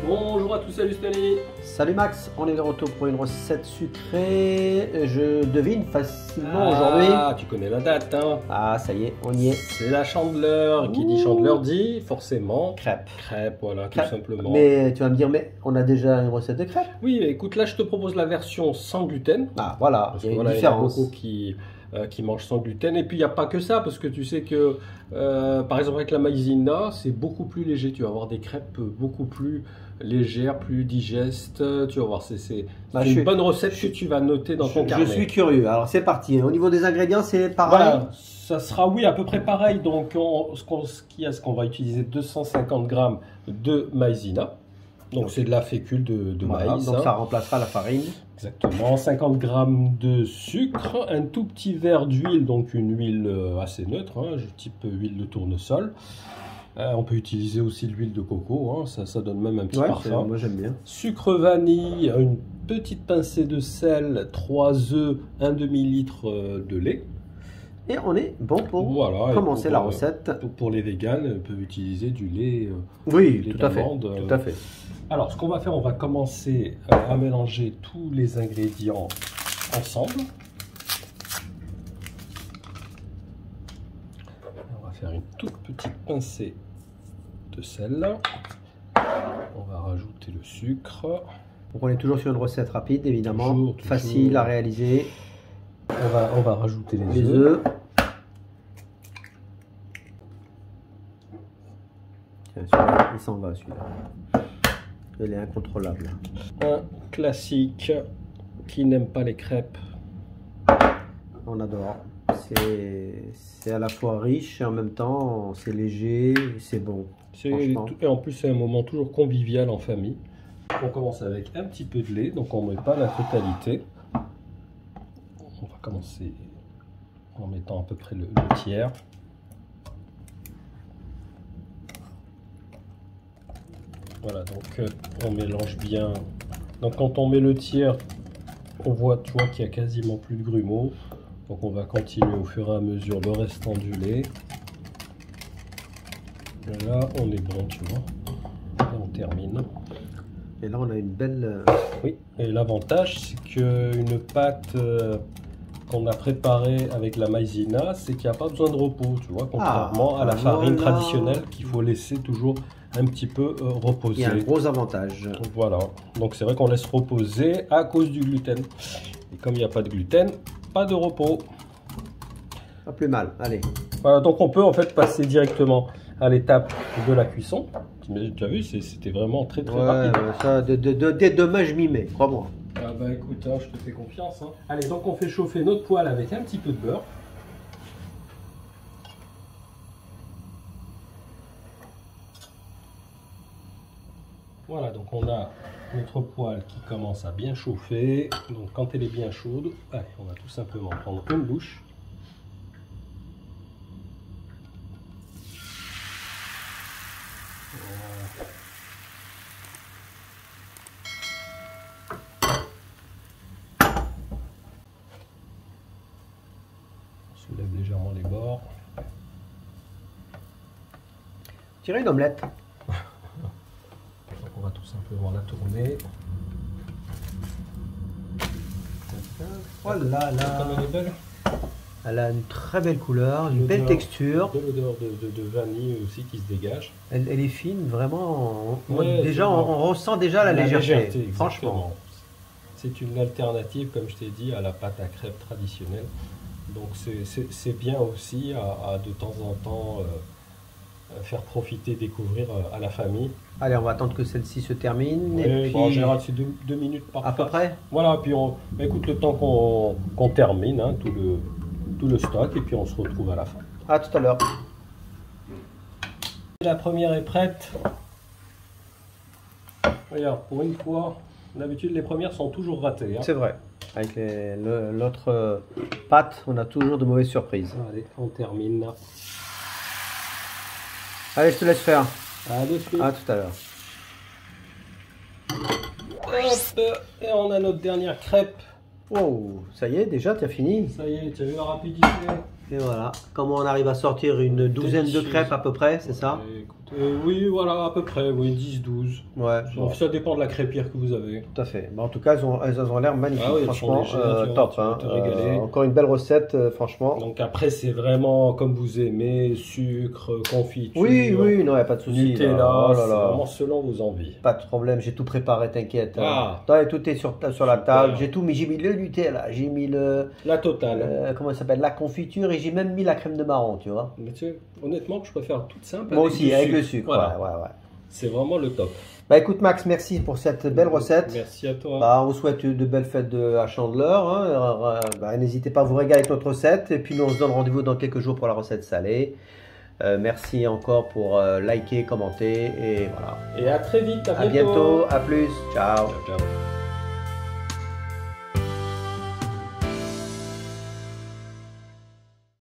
Bonjour à tous, salut Stanley. Salut Max, on est de retour pour une recette sucrée. Je devine facilement aujourd'hui. Ah, tu connais la date, hein? Ah, ça y est, on y est. C'est la Chandeleur. Qui dit Chandeleur dit forcément Crêpes. crêpes, voilà, Crêpes. tout simplement. Mais tu vas me dire, mais on a déjà une recette de crêpes. Oui, écoute, là je te propose la version sans gluten. Ah, voilà, Parce il y que a une voilà, il y en a différence. beaucoup qui mangent sans gluten. Et puis il n'y a pas que ça, parce que tu sais que, par exemple, avec la maïzena, c'est beaucoup plus léger. Tu vas avoir des crêpes beaucoup plus légères, plus digestes. Tu vas voir, c'est une bonne recette que tu vas noter dans ton carnet. Je suis curieux. Alors, c'est parti. Au niveau des ingrédients, c'est pareil. Voilà, ça sera, oui, à peu près pareil. Donc, ce qu'on va utiliser 250 g de maïzena. Donc, c'est de la fécule de Voilà, maïs. donc, hein. ça remplacera la farine. Exactement, 50 g de sucre, un tout petit verre d'huile, donc une huile assez neutre, hein, type huile de tournesol. On peut utiliser aussi l'huile de coco, hein, ça donne même un petit parfum. Moi j'aime bien. Sucre vanille, une petite pincée de sel, 3 œufs, un demi-litre de lait. Et on est bon pour Voilà, commencer la recette. Pour les véganes, ils peuvent utiliser du lait. Oui, lait tout à fait. d'amande, Tout à fait. Alors, ce qu'on va faire, on va commencer à mélanger tous les ingrédients ensemble. On va faire une toute petite pincée de sel. On va rajouter le sucre. Donc on est toujours sur une recette rapide, évidemment. Toujours. Facile à réaliser. On va rajouter Les œufs. Tiens, celui-là, il s'en va celui-là. Il est incontrôlable. Un classique qui n'aime pas les crêpes. On adore. C'est à la fois riche et en même temps c'est léger, c'est bon. Et en plus, c'est un moment toujours convivial en famille. On commence avec un petit peu de lait, donc on ne met pas la totalité. On va commencer en mettant à peu près le tiers. Voilà, donc on mélange bien. Donc quand on met le tiers, on voit, tu vois, qu'il y a quasiment plus de grumeaux. Donc on va continuer au fur et à mesure le restant du lait. Et là, on est bon, tu vois. Et on termine. Et là, on a une belle... Oui, et l'avantage, c'est qu'une pâte qu'on a préparée avec la maïzena, c'est qu'il n'y a pas besoin de repos, tu vois, contrairement à la farine traditionnelle qu'il faut laisser toujours un petit peu reposer. Il y a un gros avantage. Voilà, donc c'est vrai qu'on laisse reposer à cause du gluten. Et comme il n'y a pas de gluten, pas de repos. Pas plus mal, allez. Voilà, donc on peut en fait passer directement à l'étape de la cuisson. Tu as vu, c'était vraiment très rapide. Ça, dès demain, je m'y mets, crois-moi. Ah bah écoute, hein, je te fais confiance. Hein. Allez, donc on fait chauffer notre poêle avec un petit peu de beurre. Voilà, donc on a notre poêle qui commence à bien chauffer. Donc quand elle est bien chaude, allez, on va tout simplement prendre une bouche. On soulève légèrement les bords. Tirer une omelette. On va tout simplement la tourner. Oh là là. Comme elle est belle. Elle a une très belle couleur, une belle texture. De l'odeur de vanille aussi qui se dégage. Elle est fine, vraiment. Ouais, déjà, on ressent déjà la légèreté. Franchement. C'est une alternative, comme je t'ai dit, à la pâte à crêpes traditionnelle. Donc c'est bien aussi à de temps en temps faire profiter, découvrir à la famille. Allez, on va attendre que celle-ci se termine. Ouais, et puis... bon, en général, c'est 2 minutes par À peu près. Voilà, puis écoute, le temps qu'on termine hein, tout le stock, et puis on se retrouve à la fin. À tout à l'heure. La première est prête. Regarde, pour une fois, d'habitude les premières sont toujours ratées. Hein. C'est vrai. Avec l'autre pâte, on a toujours de mauvaises surprises. Allez, on termine. Allez, je te laisse faire. À de suite. À tout à l'heure. Hop, et on a notre dernière crêpe. Wow, ça y est, déjà, tu as fini. Ça y est, tu as vu la rapidité. Et voilà, comment on arrive à sortir une douzaine de crêpes à peu près, c'est ça? Écoute, Oui, voilà, à peu près, oui, 10-12. Ouais, bon, Ça dépend de la crêpière que vous avez. tout à fait. Bon, en tout cas, elles ont l'air magnifiques, Ah oui, elles sont franchement, légères, top. tu vas Hein. te régaler. Encore une belle recette, franchement. Donc après, c'est vraiment comme vous aimez, sucre, confiture, Oui, oui, non, il n'y a pas de souci. Nutella, là. Oh là c'est là. vraiment selon vos envies. Pas de problème, j'ai tout préparé, t'inquiète. Ah. Ouais, tout est sur la table. Super. J'ai tout mis. J'ai mis le Nutella, j'ai mis La totale. comment ça s'appelle, la confiture et j'ai même mis la crème de marron, tu vois. Mais tu sais, honnêtement, je préfère toute simple. Moi avec aussi, du avec le sucre. Voilà. Ouais. C'est vraiment le top. Bah écoute Max, merci pour cette belle recette. Merci à toi. Bah, on vous souhaite de belles fêtes à Chandeleur. Hein. Bah, n'hésitez pas à vous régaler avec notre recette. Et puis nous, on se donne rendez-vous dans quelques jours pour la recette salée. Merci encore pour liker, commenter et voilà. Et à très vite, À bientôt, à plus, ciao. Ciao, ciao.